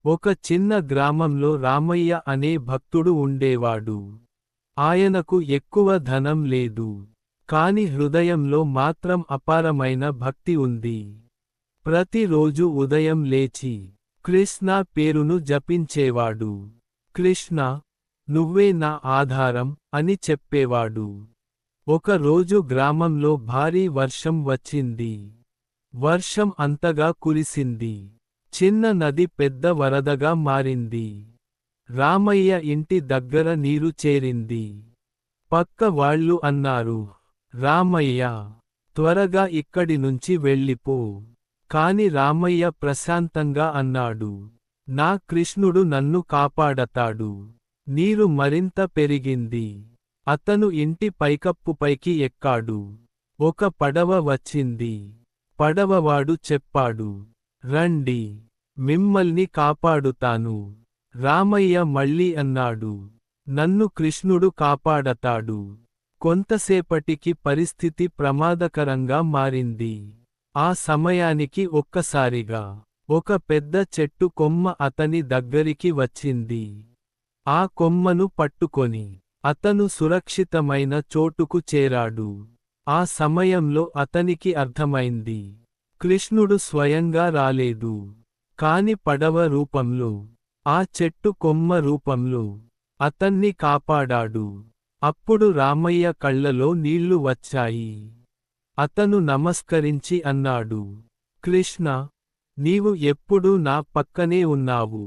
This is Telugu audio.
ఒక చిన్న గ్రామంలో రామయ్య అనే భక్తుడు ఉండేవాడు. ఆయనకు ఎక్కువ ధనం లేదు. కాని హృదయంలో మాత్రం అపారమైన భక్తి ఉంది. ప్రతిరోజు ఉదయం లేచి కృష్ణ పేరును జపించేవాడు. కృష్ణ, నువ్వే నా ఆధారం అని చెప్పేవాడు. ఒక రోజు గ్రామంలో భారీ వర్షం వచ్చింది. వర్షం అంతగా కురిసింది. చిన్న నది పెద్ద వరదగా మారింది. రామయ్య ఇంటి దగ్గర నీరు చేరింది. పక్క వాళ్ళు అన్నారు, రామయ్య, త్వరగా ఇక్కడి నుంచి వెళ్ళిపో. కాని రామయ్య ప్రశాంతంగా అన్నాడు, నా కృష్ణుడు నన్ను కాపాడతాడు. నీరు మరింత పెరిగింది. అతను ఇంటి పైకప్పుపైకి ఎక్కాడు. ఒక పడవ వచ్చింది. పడవవాడు చెప్పాడు, రండి, మిమ్మల్ని కాపాడుతాను. రామయ్య మళ్ళీ అన్నాడు, నన్ను కృష్ణుడు కాపాడతాడు. కొంతసేపటికి పరిస్థితి ప్రమాదకరంగా మారింది. ఆ సమయానికి ఒక్కసారిగా ఒక పెద్ద చెట్టు కొమ్మ అతని దగ్గరికి వచ్చింది. ఆ కొమ్మను పట్టుకొని అతను సురక్షితమైన చోటుకు చేరాడు. ఆ సమయంలో అతనికి అర్థమైంది, కృష్ణుడు స్వయంగా రాలేదు, కాని పడవ రూపంలో, ఆ చెట్టు కొమ్మ రూపంలో అతన్ని కాపాడాడు. అప్పుడు రామయ్య కళ్ళలో నీళ్లు వచ్చాయి. అతను నమస్కరించి అన్నాడు, కృష్ణ, నీవు ఎప్పుడూ నా పక్కనే ఉన్నావు.